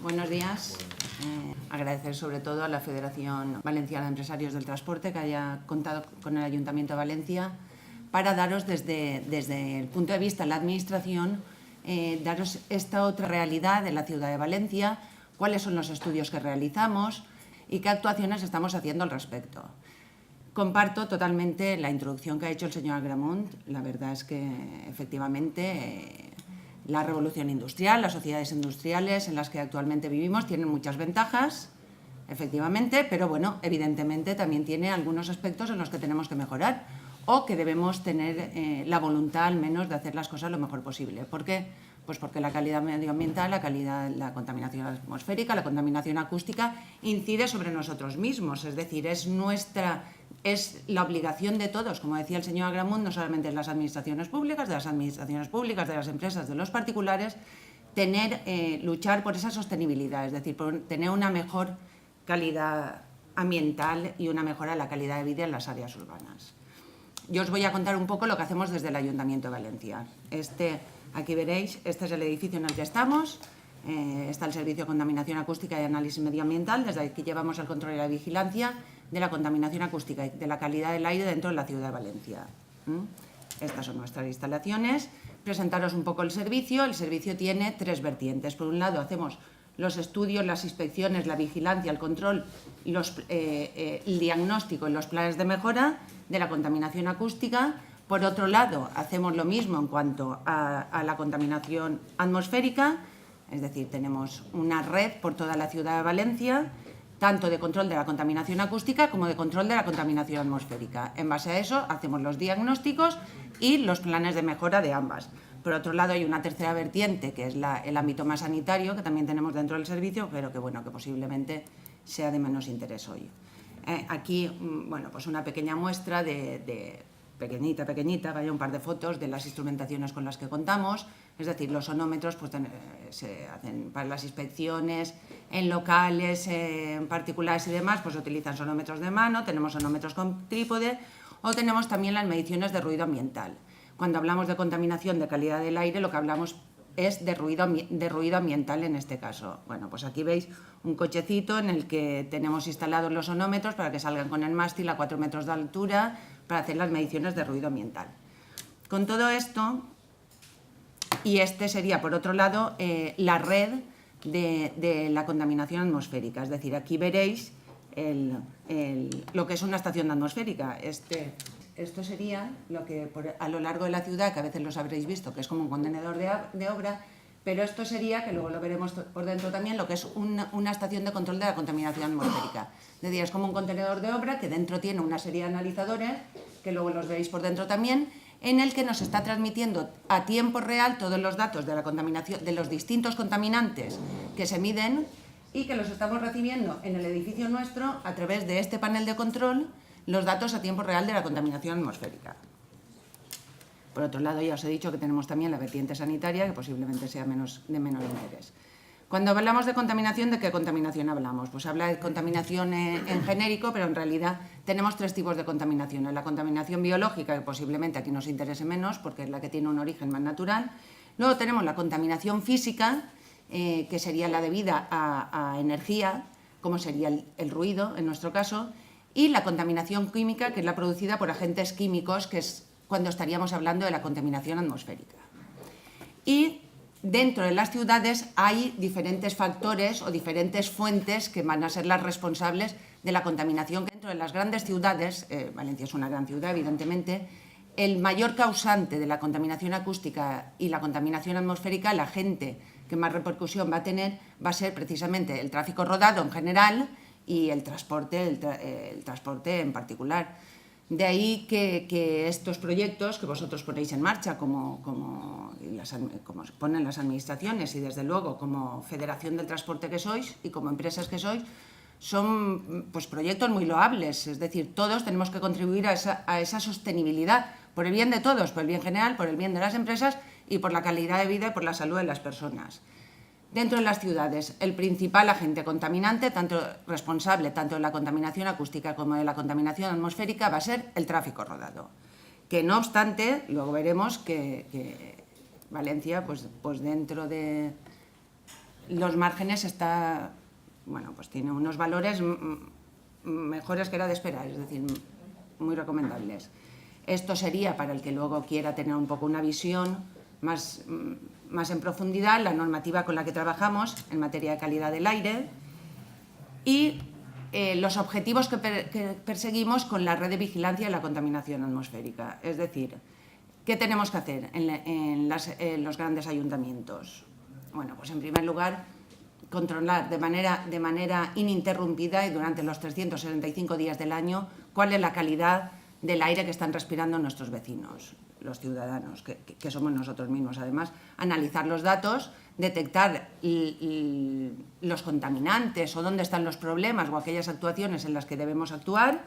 Buenos días. Agradecer sobre todo a la Federación Valenciana de Empresarios del Transporte que haya contado con el Ayuntamiento de Valencia para daros desde el punto de vista de la Administración, daros esta otra realidad de la ciudad de Valencia, cuáles son los estudios que realizamos y qué actuaciones estamos haciendo al respecto. Comparto totalmente la introducción que ha hecho el señor Agramunt. La verdad es que efectivamente la revolución industrial, las sociedades industriales en las que actualmente vivimos tienen muchas ventajas, efectivamente, pero bueno, evidentemente también tiene algunos aspectos en los que tenemos que mejorar o que debemos tener la voluntad al menos de hacer las cosas lo mejor posible. ¿Por qué? Pues porque la calidad medioambiental, la contaminación atmosférica, la contaminación acústica incide sobre nosotros mismos, es decir, es la obligación de todos, como decía el señor Agramunt, no solamente de las administraciones públicas, de las empresas, de los particulares, luchar por esa sostenibilidad, es decir, por tener una mejor calidad ambiental y una mejora en la calidad de vida en las áreas urbanas. Yo os voy a contar un poco lo que hacemos desde el Ayuntamiento de Valencia. Aquí veréis, este es el edificio en el que estamos, está el Servicio de Contaminación Acústica y Análisis Medioambiental, desde aquí llevamos el control y la vigilancia de la contaminación acústica y de la calidad del aire dentro de la ciudad de Valencia. Estas son nuestras instalaciones. Presentaros un poco el servicio tiene tres vertientes. Por un lado hacemos los estudios, las inspecciones, la vigilancia, el control, el diagnóstico y los planes de mejora de la contaminación acústica. Por otro lado, hacemos lo mismo en cuanto a la contaminación atmosférica, es decir, tenemos una red por toda la ciudad de Valencia, tanto de control de la contaminación acústica como de control de la contaminación atmosférica. En base a eso, hacemos los diagnósticos y los planes de mejora de ambas. Por otro lado, hay una tercera vertiente, que es el ámbito más sanitario, que también tenemos dentro del servicio, pero que posiblemente sea de menos interés hoy. Aquí, pues una pequeña muestra pequeñita, vaya, un par de fotos de las instrumentaciones con las que contamos, es decir, los sonómetros se hacen para las inspecciones en locales, en particulares y demás, pues utilizan sonómetros de mano, tenemos sonómetros con trípode o tenemos también las mediciones de ruido ambiental. Cuando hablamos de contaminación de calidad del aire, lo que hablamos es de ruido ambiental en este caso. Bueno, pues aquí veis un cochecito en el que tenemos instalados los sonómetros para que salgan con el mástil a 4 metros de altura para hacer las mediciones de ruido ambiental. Con todo esto, y este sería, por otro lado, la red de la contaminación atmosférica. Es decir, aquí veréis lo que es una estación atmosférica. Esto sería lo que a lo largo de la ciudad, que a veces los habréis visto, que es como un contenedor de obra, pero esto sería, que luego lo veremos por dentro también, lo que es una estación de control de la contaminación atmosférica. Es decir, es como un contenedor de obra que dentro tiene una serie de analizadores, que luego los veréis por dentro también, en el que nos está transmitiendo a tiempo real todos los datos de la contaminación, de los distintos contaminantes que se miden y que los estamos recibiendo en el edificio nuestro a través de este panel de control, los datos a tiempo real de la contaminación atmosférica. Por otro lado, ya os he dicho que tenemos también la vertiente sanitaria, que posiblemente sea de menor interés. Cuando hablamos de contaminación, ¿de qué contaminación hablamos? Pues habla de contaminación en genérico, pero en realidad tenemos tres tipos de contaminación. La contaminación biológica, que posiblemente aquí nos interese menos, porque es la que tiene un origen más natural. Luego tenemos la contaminación física, que sería la debida a energía, como sería el ruido, en nuestro caso, y la contaminación química, que es la producida por agentes químicos, que es cuando estaríamos hablando de la contaminación atmosférica. Y dentro de las ciudades hay diferentes factores o diferentes fuentes que van a ser las responsables de la contaminación. Dentro de las grandes ciudades, Valencia es una gran ciudad, evidentemente, el mayor causante de la contaminación acústica y la contaminación atmosférica, la gente que más repercusión va a tener, va a ser precisamente el tráfico rodado en general y el transporte en particular. De ahí que estos proyectos que vosotros ponéis en marcha, como ponen las administraciones y desde luego como federación del transporte que sois y como empresas que sois, son proyectos muy loables. Es decir, todos tenemos que contribuir a esa sostenibilidad, por el bien de todos, por el bien general, por el bien de las empresas y por la calidad de vida y por la salud de las personas. Dentro de las ciudades, el principal agente contaminante, responsable tanto de la contaminación acústica como de la contaminación atmosférica, va a ser el tráfico rodado. Que no obstante, luego veremos que Valencia, pues dentro de los márgenes pues tiene unos valores mejores que era de esperar, es decir, muy recomendables. Esto sería para el que luego quiera tener un poco una visión más en profundidad, la normativa con la que trabajamos en materia de calidad del aire y los objetivos que perseguimos con la red de vigilancia de la contaminación atmosférica. Es decir, ¿qué tenemos que hacer en los grandes ayuntamientos? Bueno, pues en primer lugar, controlar de manera ininterrumpida y durante los 365 días del año cuál es la calidad del aire que están respirando nuestros vecinos, los ciudadanos, que somos nosotros mismos. Además, analizar los datos, detectar los contaminantes o dónde están los problemas o aquellas actuaciones en las que debemos actuar,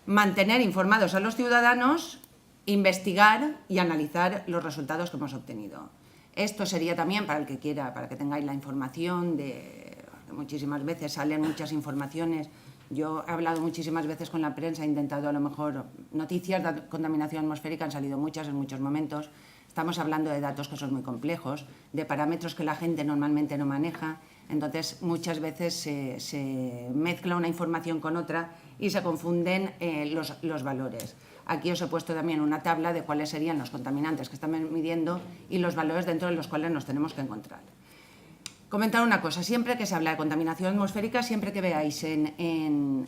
mantener informados a los ciudadanos, investigar y analizar los resultados que hemos obtenido. Esto sería también para el que quiera, para que tengáis la información de muchísimas veces salen muchas informaciones. Yo he hablado muchísimas veces con la prensa, he intentado a lo mejor noticias de contaminación atmosférica, han salido muchas en muchos momentos. Estamos hablando de datos que son muy complejos, de parámetros que la gente normalmente no maneja. Entonces, muchas veces se mezcla una información con otra y se confunden los valores. Aquí os he puesto también una tabla de cuáles serían los contaminantes que estamos midiendo y los valores dentro de los cuales nos tenemos que encontrar. Comentar una cosa, siempre que se habla de contaminación atmosférica, siempre que veáis en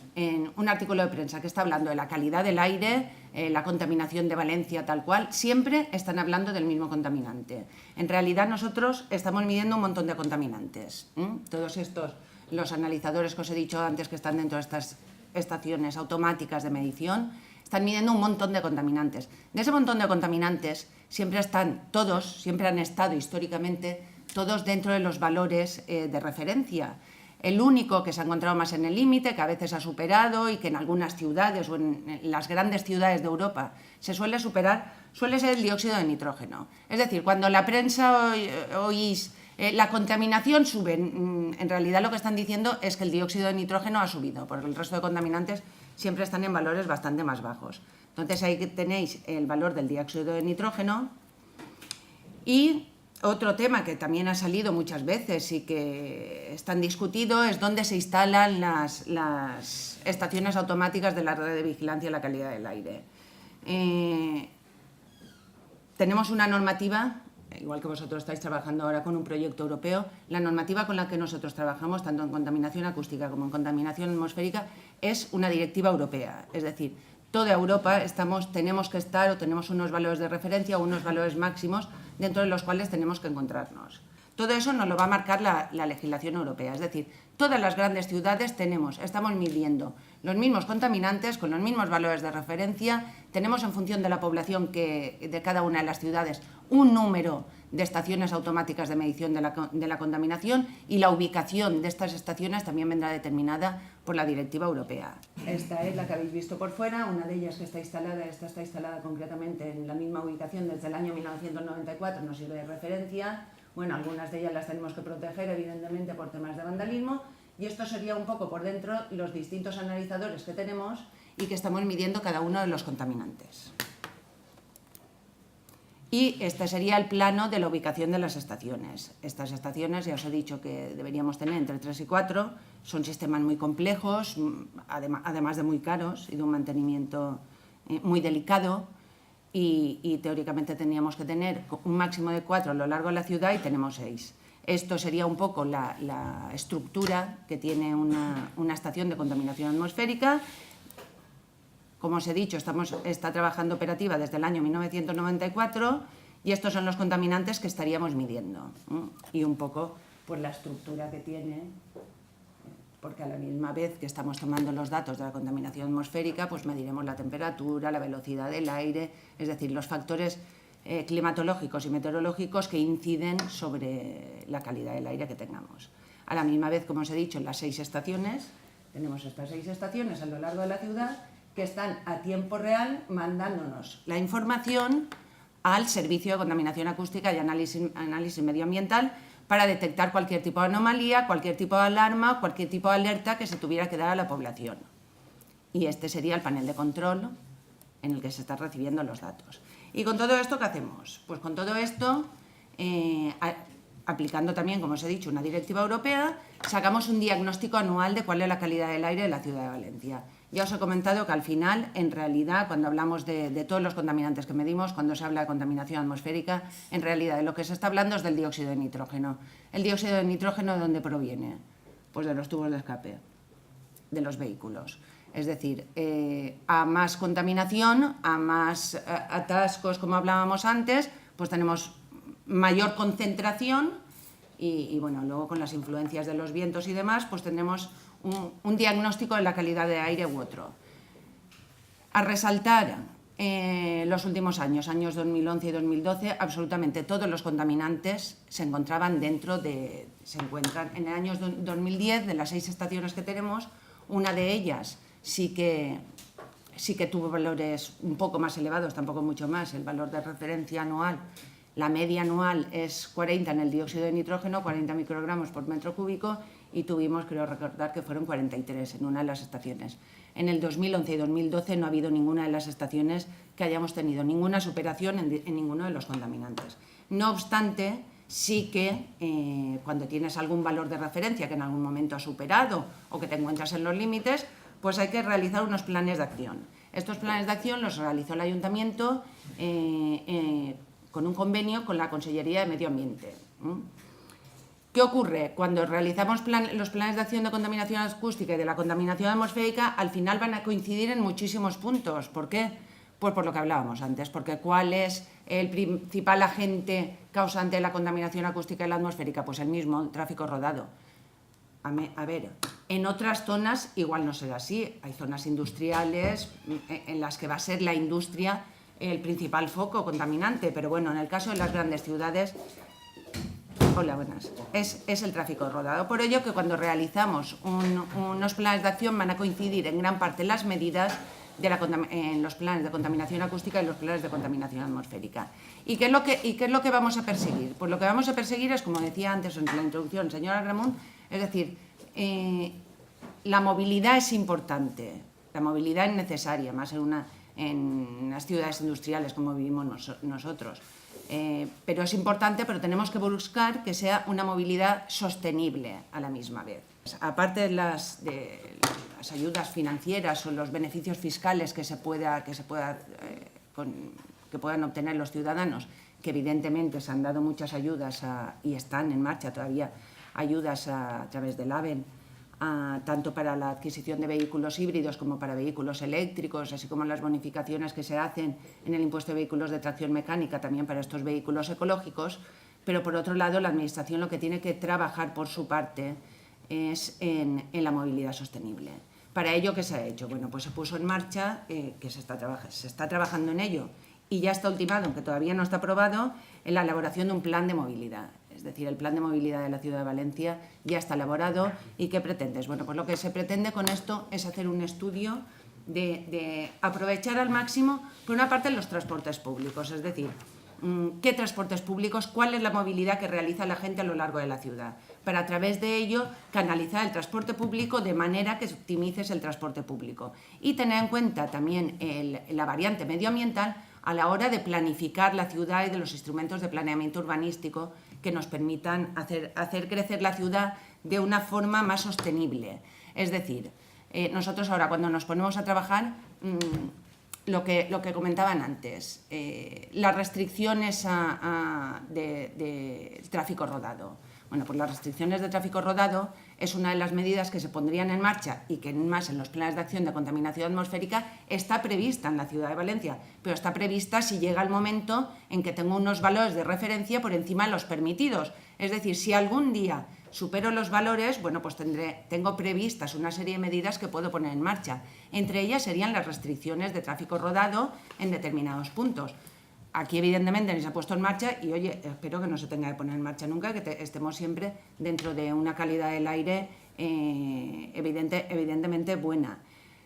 un artículo de prensa que está hablando de la calidad del aire, la contaminación de Valencia tal cual, siempre están hablando del mismo contaminante. En realidad nosotros estamos midiendo un montón de contaminantes. Todos estos, los analizadores que os he dicho antes que están dentro de estas estaciones automáticas de medición, están midiendo un montón de contaminantes. De ese montón de contaminantes siempre han estado históricamente todos dentro de los valores de referencia. El único que se ha encontrado más en el límite, que a veces ha superado y que en algunas ciudades o en las grandes ciudades de Europa se suele superar, suele ser el dióxido de nitrógeno. Es decir, cuando la prensa oís la contaminación sube, en realidad lo que están diciendo es que el dióxido de nitrógeno ha subido, porque el resto de contaminantes siempre están en valores bastante más bajos. Entonces ahí tenéis el valor del dióxido de nitrógeno. Y otro tema que también ha salido muchas veces y que es tan discutido es dónde se instalan las estaciones automáticas de la red de vigilancia de la calidad del aire. Tenemos una normativa, igual que vosotros estáis trabajando ahora con un proyecto europeo, la normativa con la que nosotros trabajamos, tanto en contaminación acústica como en contaminación atmosférica, es una directiva europea. Es decir, toda Europa tenemos que estar o tenemos unos valores de referencia o unos valores máximos dentro de los cuales tenemos que encontrarnos. Todo eso nos lo va a marcar la legislación europea. Es decir, todas las grandes ciudades estamos midiendo los mismos contaminantes con los mismos valores de referencia. Tenemos en función de la población de cada una de las ciudades un número de estaciones automáticas de medición de la contaminación y la ubicación de estas estaciones también vendrá determinada por la directiva europea. Esta es la que habéis visto por fuera, una de ellas que está instalada concretamente en la misma ubicación desde el año 1994, nos sirve de referencia. Bueno, algunas de ellas las tenemos que proteger, evidentemente, por temas de vandalismo, y esto sería un poco por dentro los distintos analizadores que tenemos y que estamos midiendo cada uno de los contaminantes. Y este sería el plano de la ubicación de las estaciones. Estas estaciones, ya os he dicho que deberíamos tener entre 3 y 4, son sistemas muy complejos, además de muy caros y de un mantenimiento muy delicado. Y teóricamente tendríamos que tener un máximo de 4 a lo largo de la ciudad y tenemos 6. Esto sería un poco la estructura que tiene una estación de contaminación atmosférica. Como os he dicho, está trabajando operativa desde el año 1994 y estos son los contaminantes que estaríamos midiendo. Y un poco pues, la estructura que tiene, porque a la misma vez que estamos tomando los datos de la contaminación atmosférica, pues mediremos la temperatura, la velocidad del aire, es decir, los factores climatológicos y meteorológicos que inciden sobre la calidad del aire que tengamos. A la misma vez, como os he dicho, en las 6 estaciones, tenemos estas 6 estaciones a lo largo de la ciudad que están a tiempo real mandándonos la información al Servicio de Contaminación Acústica y Análisis Medioambiental para detectar cualquier tipo de anomalía, cualquier tipo de alarma, cualquier tipo de alerta que se tuviera que dar a la población. Y este sería el panel de control en el que se están recibiendo los datos. ¿Y con todo esto qué hacemos? Pues con todo esto aplicando también, como os he dicho, una directiva europea, sacamos un diagnóstico anual de cuál es la calidad del aire de la ciudad de Valencia. Ya os he comentado que al final, en realidad, cuando hablamos de todos los contaminantes que medimos, cuando se habla de contaminación atmosférica, en realidad de lo que se está hablando es del dióxido de nitrógeno. ¿El dióxido de nitrógeno de dónde proviene? Pues de los tubos de escape, de los vehículos. Es decir, a más contaminación, a más atascos, como hablábamos antes, pues tenemos mayor concentración y bueno, luego con las influencias de los vientos y demás, pues tenemos un diagnóstico de la calidad de aire u otro. A resaltar los últimos años 2011 y 2012, absolutamente todos los contaminantes se encontraban se encuentran en el año 2010, de las 6 estaciones que tenemos, una de ellas sí que tuvo valores un poco más elevados, tampoco mucho más. El valor de referencia anual, la media anual es 40 en el dióxido de nitrógeno, 40 microgramos por metro cúbico, y tuvimos, creo recordar, que fueron 43 en una de las estaciones. En el 2011 y 2012 no ha habido ninguna de las estaciones que hayamos tenido ninguna superación en ninguno de los contaminantes. No obstante, sí que cuando tienes algún valor de referencia que en algún momento has superado o que te encuentras en los límites, pues hay que realizar unos planes de acción. Estos planes de acción los realizó el Ayuntamiento con un convenio con la Consellería de Medio Ambiente. ¿Qué ocurre? Cuando realizamos los planes de acción de contaminación acústica y de la contaminación atmosférica, al final van a coincidir en muchísimos puntos. ¿Por qué? Pues por lo que hablábamos antes, porque ¿cuál es el principal agente causante de la contaminación acústica y la atmosférica? Pues el mismo, el tráfico rodado. A ver, en otras zonas igual no será así. Hay zonas industriales en las que va a ser la industria el principal foco contaminante, pero bueno, en el caso de las grandes ciudades, hola, buenas, es el tráfico rodado. Por ello que cuando realizamos unos planes de acción van a coincidir en gran parte las medidas en los planes de contaminación acústica y los planes de contaminación atmosférica. ¿Y qué es lo que vamos a perseguir? Pues lo que vamos a perseguir es, como decía antes en la introducción, señora Gramón, es decir, la movilidad es importante, la movilidad es necesaria, más en las ciudades industriales como vivimos nosotros. Pero es importante, pero tenemos que buscar que sea una movilidad sostenible a la misma vez. Aparte de las ayudas financieras o los beneficios fiscales que puedan obtener los ciudadanos, que evidentemente se han dado muchas ayudas y están en marcha todavía ayudas a través del AVEN, tanto para la adquisición de vehículos híbridos como para vehículos eléctricos, así como las bonificaciones que se hacen en el impuesto de vehículos de tracción mecánica también para estos vehículos ecológicos. Pero por otro lado, la Administración lo que tiene que trabajar por su parte es en la movilidad sostenible. Para ello, ¿qué se ha hecho? Bueno, pues se puso en marcha, que se está trabajando en ello y ya está ultimado, aunque todavía no está aprobado, en la elaboración de un plan de movilidad. Es decir, el plan de movilidad de la ciudad de Valencia ya está elaborado. ¿Y qué pretendes? Bueno, pues lo que se pretende con esto es hacer un estudio de aprovechar al máximo, por una parte, los transportes públicos, es decir, qué transportes públicos, cuál es la movilidad que realiza la gente a lo largo de la ciudad, para a través de ello canalizar el transporte público de manera que optimices el transporte público. Y tener en cuenta también la variante medioambiental a la hora de planificar la ciudad y de los instrumentos de planeamiento urbanístico que nos permitan hacer crecer la ciudad de una forma más sostenible. Es decir, nosotros ahora cuando nos ponemos a trabajar, lo que comentaban antes, las restricciones de tráfico rodado. Bueno, pues las restricciones de tráfico rodado es una de las medidas que se pondrían en marcha y que más en los planes de acción de contaminación atmosférica está prevista en la ciudad de Valencia, pero está prevista si llega el momento en que tengo unos valores de referencia por encima de los permitidos. Es decir, si algún día supero los valores, bueno, pues tengo previstas una serie de medidas que puedo poner en marcha. Entre ellas serían las restricciones de tráfico rodado en determinados puntos. Aquí, evidentemente, ni se ha puesto en marcha y, oye, espero que no se tenga que poner en marcha nunca, que estemos siempre dentro de una calidad del aire evidentemente buena.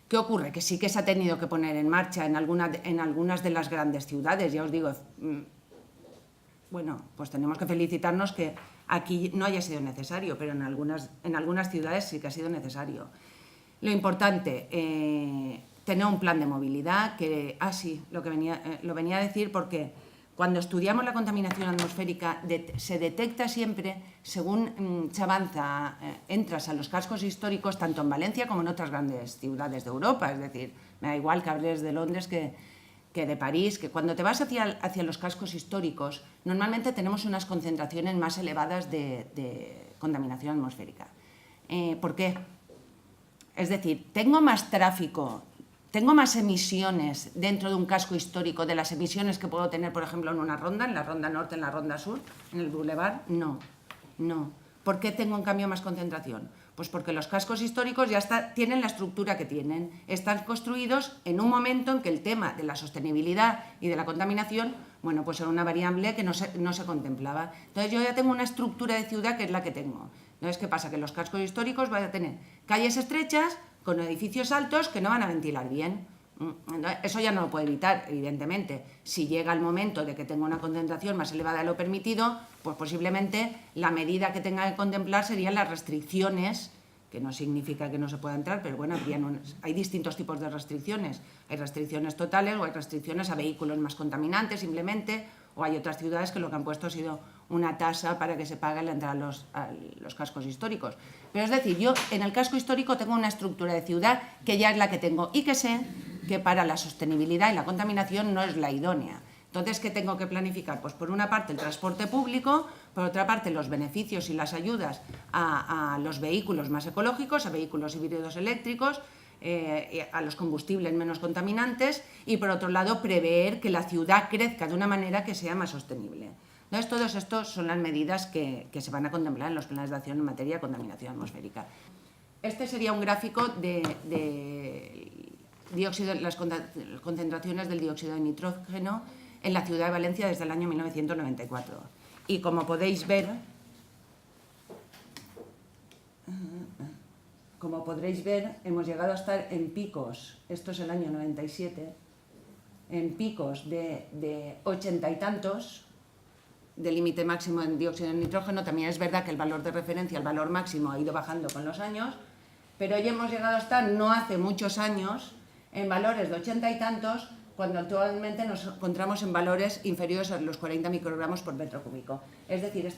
¿Qué ocurre? Que sí que se ha tenido que poner en marcha en algunas de las grandes ciudades. Ya os digo, bueno, pues tenemos que felicitarnos que aquí no haya sido necesario, pero en algunas ciudades sí que ha sido necesario. Lo importante, tener un plan de movilidad, lo venía a decir porque cuando estudiamos la contaminación atmosférica se detecta siempre, según se avanza, entras a los cascos históricos, tanto en Valencia como en otras grandes ciudades de Europa. Es decir, me da igual que hables de Londres que de París, que cuando te vas hacia los cascos históricos, normalmente tenemos unas concentraciones más elevadas de contaminación atmosférica. ¿Por qué? Es decir, tengo más tráfico, tengo más emisiones dentro de un casco histórico de las emisiones que puedo tener, por ejemplo, en una ronda, en la ronda norte, en la ronda sur, en el boulevard. No. ¿Por qué tengo en cambio más concentración? Pues porque los cascos históricos ya tienen la estructura que tienen. Están construidos en un momento en que el tema de la sostenibilidad y de la contaminación, bueno, pues era una variable que no se contemplaba. Entonces yo ya tengo una estructura de ciudad que es la que tengo. Entonces, ¿qué pasa? Que los cascos históricos van a tener calles estrechas con edificios altos que no van a ventilar bien. Eso ya no lo puedo evitar, evidentemente. Si llega el momento de que tenga una concentración más elevada de lo permitido, pues posiblemente la medida que tenga que contemplar serían las restricciones, que no significa que no se pueda entrar, pero bueno, hay distintos tipos de restricciones. Hay restricciones totales o hay restricciones a vehículos más contaminantes simplemente, o hay otras ciudades que lo que han puesto ha sido una tasa para que se pague la entrada a los cascos históricos. Pero es decir, yo en el casco histórico tengo una estructura de ciudad que ya es la que tengo y que sé que para la sostenibilidad y la contaminación no es la idónea. Entonces, ¿qué tengo que planificar? Pues por una parte el transporte público, por otra parte los beneficios y las ayudas a los vehículos más ecológicos, a vehículos híbridos eléctricos, a los combustibles menos contaminantes y por otro lado prever que la ciudad crezca de una manera que sea más sostenible. Entonces, todos estos son las medidas que se van a contemplar en los planes de acción en materia de contaminación atmosférica. Este sería un gráfico de las concentraciones del dióxido de nitrógeno en la ciudad de Valencia desde el año 1994. Y como podréis ver, hemos llegado a estar en picos, esto es el año 97, en picos de 80 y tantos, de límite máximo en dióxido de nitrógeno. También es verdad que el valor de referencia, el valor máximo, ha ido bajando con los años, pero hoy hemos llegado a estar, no hace muchos años, en valores de 80 y tantos, cuando actualmente nos encontramos en valores inferiores a los 40 microgramos por metro cúbico. Es decir,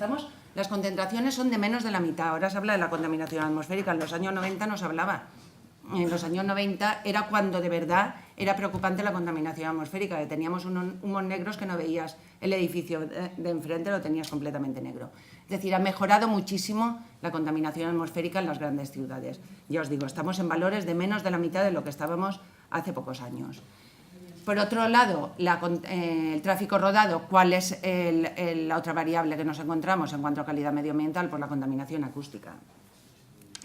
las concentraciones son de menos de la mitad. Ahora se habla de la contaminación atmosférica, en los años 90 no se hablaba. En los años 90 era cuando de verdad era preocupante la contaminación atmosférica, que teníamos humos negros que no veías el edificio de enfrente, lo tenías completamente negro. Es decir, ha mejorado muchísimo la contaminación atmosférica en las grandes ciudades. Ya os digo, estamos en valores de menos de la mitad de lo que estábamos hace pocos años. Por otro lado, el tráfico rodado, ¿cuál es la otra variable que nos encontramos en cuanto a calidad medioambiental? Por la contaminación acústica.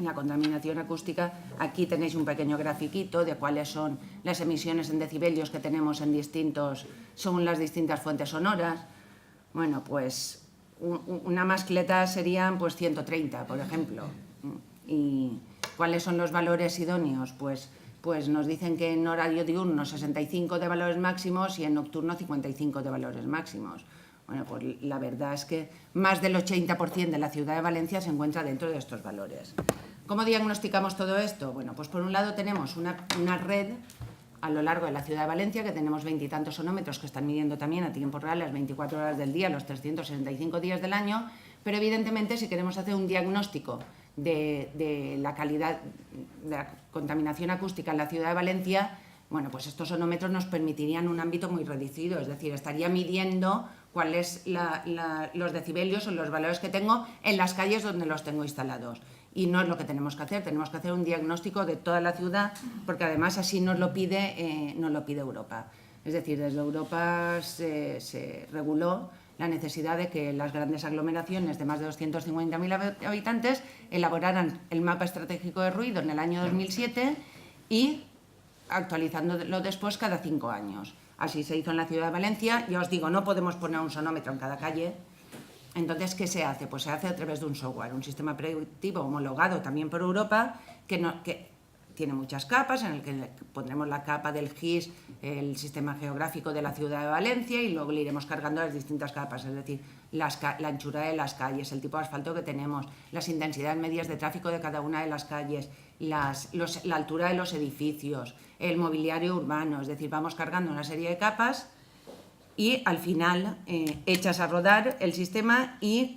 La contaminación acústica, aquí tenéis un pequeño grafiquito de cuáles son las emisiones en decibelios que tenemos según las distintas fuentes sonoras. Bueno, pues una mascleta serían pues 130, por ejemplo. ¿Y cuáles son los valores idóneos? Pues nos dicen que en horario diurno 65 de valores máximos y en nocturno 55 de valores máximos. Bueno, pues la verdad es que más del 80% de la ciudad de Valencia se encuentra dentro de estos valores. ¿Cómo diagnosticamos todo esto? Bueno, pues por un lado tenemos una red a lo largo de la ciudad de Valencia, que tenemos 20 y tantos sonómetros que están midiendo también a tiempo real las 24 horas del día, los 365 días del año, pero evidentemente si queremos hacer un diagnóstico de la calidad de la contaminación acústica en la ciudad de Valencia, bueno, pues estos sonómetros nos permitirían un ámbito muy reducido, es decir, estaría midiendo cuáles los decibelios o los valores que tengo en las calles donde los tengo instalados. Y no es lo que tenemos que hacer un diagnóstico de toda la ciudad, porque además así nos lo pide Europa. Es decir, desde Europa se reguló la necesidad de que las grandes aglomeraciones de más de 250.000 habitantes elaboraran el mapa estratégico de ruido en el año 2007 y actualizándolo después cada 5 años. Así se hizo en la ciudad de Valencia. Ya os digo, no podemos poner un sonómetro en cada calle. Entonces, ¿qué se hace? Pues se hace a través de un software, un sistema predictivo homologado también por Europa, que tiene muchas capas, en el que pondremos la capa del GIS, el sistema geográfico de la ciudad de Valencia, y luego le iremos cargando las distintas capas, es decir, la anchura de las calles, el tipo de asfalto que tenemos, las intensidades medias de tráfico de cada una de las calles, la altura de los edificios, el mobiliario urbano, es decir, vamos cargando una serie de capas y al final echas a rodar el sistema y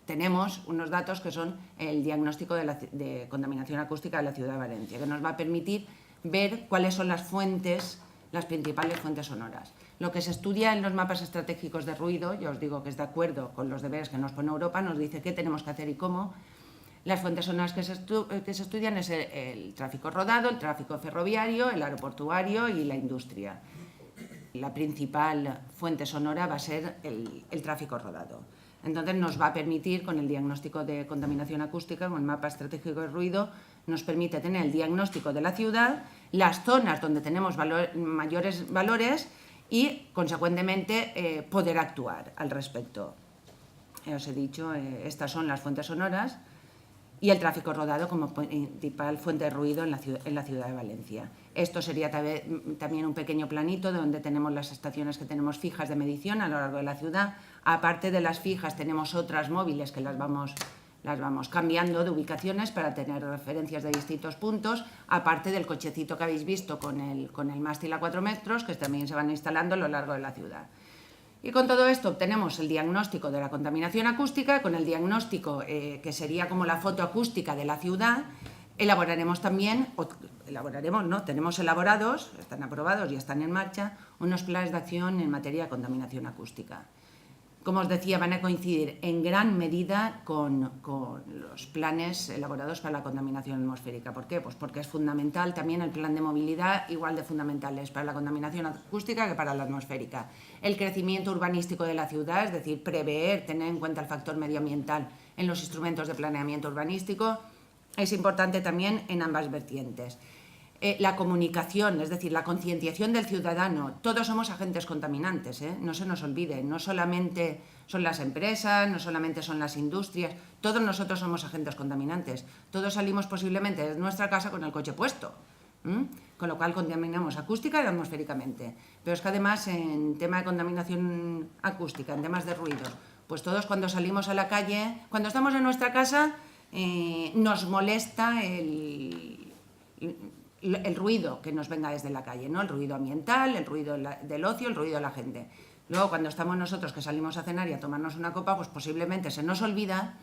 tenemos unos datos que son el diagnóstico de contaminación acústica de la ciudad de Valencia, que nos va a permitir ver cuáles son las fuentes, las principales fuentes sonoras. Lo que se estudia en los mapas estratégicos de ruido, yo os digo que es de acuerdo con los deberes que nos pone Europa, nos dice qué tenemos que hacer y cómo. Las fuentes sonoras que se estudian es el tráfico rodado, el tráfico ferroviario, el aeroportuario y la industria. La principal fuente sonora va a ser el tráfico rodado. Entonces nos va a permitir, con el diagnóstico de contaminación acústica, con el mapa estratégico de ruido, nos permite tener el diagnóstico de la ciudad, las zonas donde tenemos mayores valores y, consecuentemente, poder actuar al respecto. Os he dicho, estas son las fuentes sonoras y el tráfico rodado como principal fuente de ruido en la ciudad de Valencia. Esto sería también un pequeño planito donde tenemos las estaciones que tenemos fijas de medición a lo largo de la ciudad. Aparte de las fijas tenemos otras móviles que las vamos cambiando de ubicaciones para tener referencias de distintos puntos, aparte del cochecito que habéis visto con el mástil a 4 metros, que también se van instalando a lo largo de la ciudad. Y con todo esto obtenemos el diagnóstico de la contaminación acústica, con el diagnóstico que sería como la foto acústica de la ciudad, tenemos elaborados, están aprobados y están en marcha, unos planes de acción en materia de contaminación acústica. Como os decía, van a coincidir en gran medida con los planes elaborados para la contaminación atmosférica. ¿Por qué? Pues porque es fundamental también el plan de movilidad, igual de fundamental es para la contaminación acústica que para la atmosférica. El crecimiento urbanístico de la ciudad, es decir, prever, tener en cuenta el factor medioambiental en los instrumentos de planeamiento urbanístico, es importante también en ambas vertientes. La comunicación, es decir, la concienciación del ciudadano. Todos somos agentes contaminantes, no se nos olvide. No solamente son las empresas, no solamente son las industrias, todos nosotros somos agentes contaminantes. Todos salimos posiblemente de nuestra casa con el coche puesto, con lo cual contaminamos acústica y atmosféricamente. Pero es que además en tema de contaminación acústica, en temas de ruido, pues todos cuando salimos a la calle, cuando estamos en nuestra casa, nos molesta el ruido que nos venga desde la calle, ¿no? El ruido ambiental, el ruido del ocio, el ruido de la gente. Luego, cuando estamos nosotros que salimos a cenar y a tomarnos una copa, pues posiblemente se nos olvida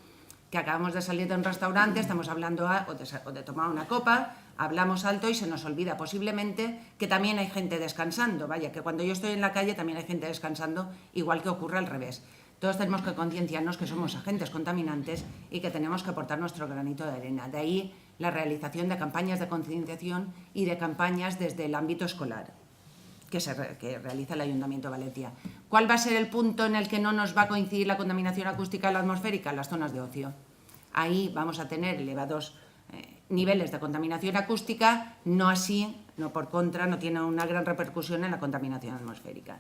que acabamos de salir de un restaurante, estamos hablando o de tomar una copa, hablamos alto y se nos olvida posiblemente que también hay gente descansando. Vaya, que cuando yo estoy en la calle también hay gente descansando, igual que ocurre al revés. Todos tenemos que concienciarnos que somos agentes contaminantes y que tenemos que aportar nuestro granito de arena. De ahí la realización de campañas de concienciación y de campañas desde el ámbito escolar que realiza el Ayuntamiento de Valencia. ¿Cuál va a ser el punto en el que no nos va a coincidir la contaminación acústica y la atmosférica? Las zonas de ocio. Ahí vamos a tener elevados niveles de contaminación acústica, no así, no por contra, no tiene una gran repercusión en la contaminación atmosférica.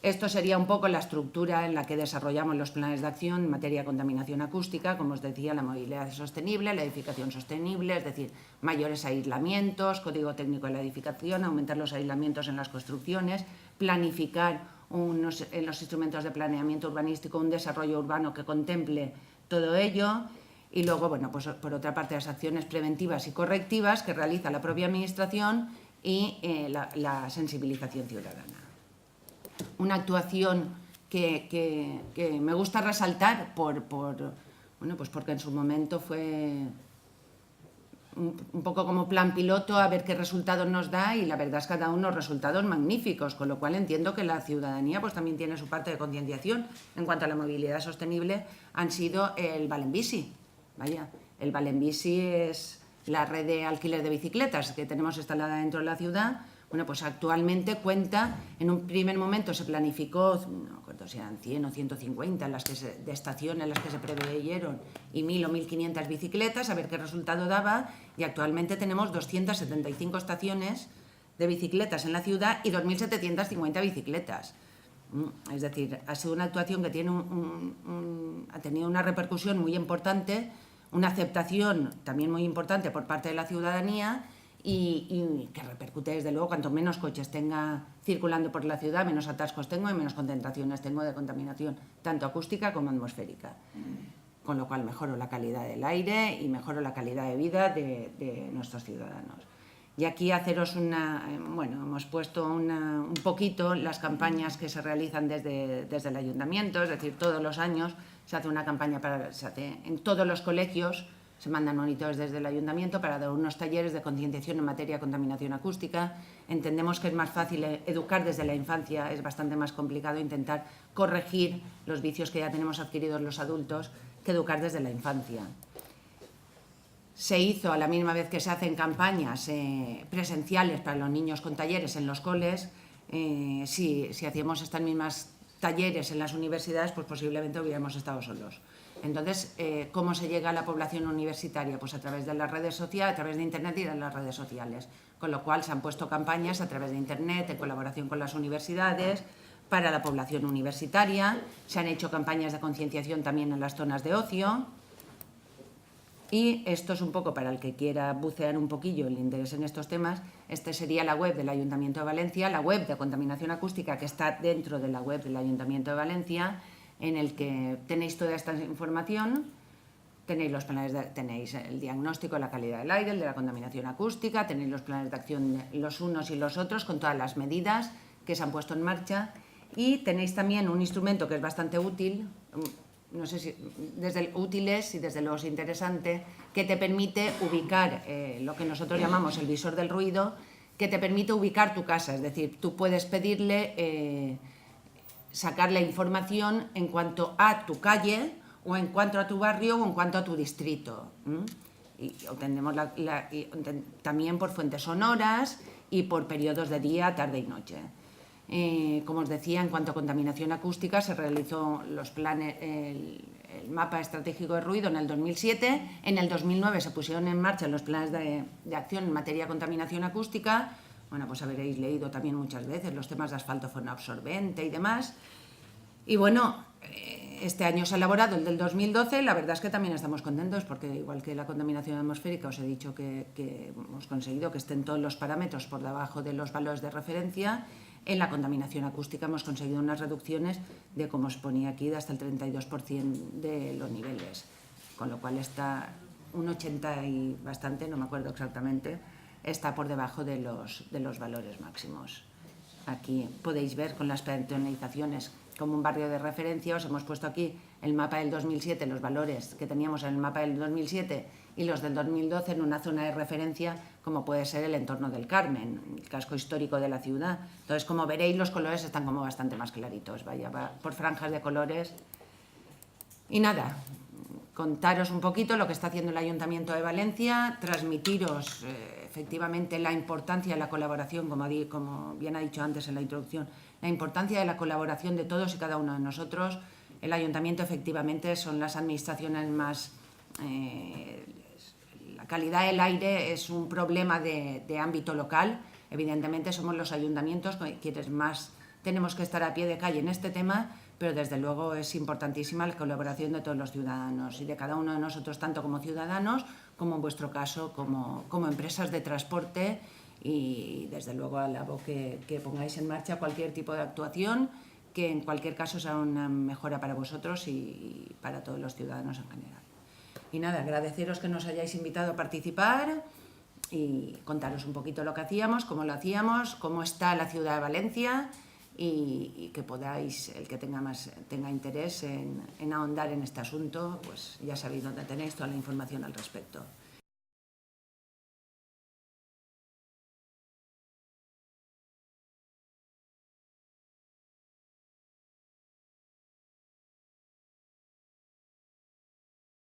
Esto sería un poco la estructura en la que desarrollamos los planes de acción en materia de contaminación acústica, como os decía, la movilidad sostenible, la edificación sostenible, es decir, mayores aislamientos, código técnico de la edificación, aumentar los aislamientos en las construcciones, planificar en los instrumentos de planeamiento urbanístico un desarrollo urbano que contemple todo ello y luego, bueno, pues por otra parte, las acciones preventivas y correctivas que realiza la propia Administración y la sensibilización ciudadana. Una actuación que me gusta resaltar pues porque en su momento fue un poco como plan piloto a ver qué resultados nos da y la verdad es que ha dado unos resultados magníficos, con lo cual entiendo que la ciudadanía pues también tiene su parte de concienciación en cuanto a la movilidad sostenible. Han sido el Valenbici. Vaya, el Valenbici es la red de alquiler de bicicletas que tenemos instalada dentro de la ciudad. Bueno, pues actualmente cuenta, en un primer momento se planificó, no me acuerdo si eran 100 o 150 de estaciones en las que se preveyeron y 1.000 o 1.500 bicicletas, a ver qué resultado daba, y actualmente tenemos 275 estaciones de bicicletas en la ciudad y 2.750 bicicletas. Es decir, ha sido una actuación que tiene ha tenido una repercusión muy importante, una aceptación también muy importante por parte de la ciudadanía, y que repercute desde luego, cuanto menos coches tenga circulando por la ciudad, menos atascos tengo y menos concentraciones tengo de contaminación, tanto acústica como atmosférica. Con lo cual mejoro la calidad del aire y mejoro la calidad de vida de nuestros ciudadanos. Y aquí haceros hemos puesto un poquito las campañas que se realizan desde el ayuntamiento, es decir, todos los años se hace una campaña en todos los colegios, se mandan monitores desde el ayuntamiento para dar unos talleres de concienciación en materia de contaminación acústica. Entendemos que es más fácil educar desde la infancia, es bastante más complicado intentar corregir los vicios que ya tenemos adquiridos los adultos que educar desde la infancia. Se hizo a la misma vez que se hacen campañas presenciales para los niños con talleres en los coles. Si hacíamos estas mismas talleres en las universidades, pues posiblemente hubiéramos estado solos. Entonces, ¿cómo se llega a la población universitaria? Pues a través de las redes sociales, a través de Internet y de las redes sociales. Con lo cual se han puesto campañas a través de Internet, en colaboración con las universidades, para la población universitaria. Se han hecho campañas de concienciación también en las zonas de ocio. Y esto es un poco para el que quiera bucear un poquillo el interés en estos temas. Este sería la web del Ayuntamiento de Valencia, la web de contaminación acústica que está dentro de la web del Ayuntamiento de Valencia, en el que tenéis toda esta información, tenéis los planes tenéis el diagnóstico de la calidad del aire, el de la contaminación acústica, tenéis los planes de acción los unos y los otros con todas las medidas que se han puesto en marcha, y tenéis también un instrumento que es bastante útil, no sé si desde útiles y desde luego interesante, que te permite ubicar lo que nosotros llamamos el visor del ruido, que te permite ubicar tu casa, es decir, tú puedes pedirle sacar la información en cuanto a tu calle o en cuanto a tu barrio o en cuanto a tu distrito. Y obtenemos también por fuentes sonoras y por periodos de día, tarde y noche. Como os decía, en cuanto a contaminación acústica, se realizó el mapa estratégico de ruido en el 2007. En el 2009 se pusieron en marcha los planes de acción en materia de contaminación acústica. Bueno, pues habréis leído también muchas veces los temas de asfalto fonoabsorbente y demás. Y bueno, este año se ha elaborado el del 2012. La verdad es que también estamos contentos porque, igual que la contaminación atmosférica, os he dicho que hemos conseguido que estén todos los parámetros por debajo de los valores de referencia. En la contaminación acústica hemos conseguido unas reducciones de, como os ponía aquí, de hasta el 32% de los niveles, con lo cual está un 80 y bastante, no me acuerdo exactamente, está por debajo de los valores máximos. Aquí podéis ver con las penalizaciones como un barrio de referencia. Os hemos puesto aquí el mapa del 2007, los valores que teníamos en el mapa del 2007 y los del 2012 en una zona de referencia como puede ser el entorno del Carmen, el casco histórico de la ciudad. Entonces, como veréis, los colores están como bastante más claritos, va por franjas de colores. Y nada, contaros un poquito lo que está haciendo el Ayuntamiento de Valencia, transmitiros efectivamente la importancia de la colaboración, como bien ha dicho antes en la introducción, la importancia de la colaboración de todos y cada uno de nosotros. El Ayuntamiento efectivamente son las administraciones más... la calidad del aire es un problema de ámbito local. Evidentemente somos los ayuntamientos quienes más tenemos que estar a pie de calle en este tema, pero desde luego es importantísima la colaboración de todos los ciudadanos y de cada uno de nosotros, tanto como ciudadanos, como en vuestro caso, como empresas de transporte, y desde luego alabo que pongáis en marcha cualquier tipo de actuación que en cualquier caso sea una mejora para vosotros y para todos los ciudadanos en general. Y nada, agradeceros que nos hayáis invitado a participar y contaros un poquito lo que hacíamos, cómo lo hacíamos, cómo está la ciudad de Valencia, y que podáis, el que tenga interés en ahondar en este asunto, pues ya sabéis dónde tenéis toda la información al respecto.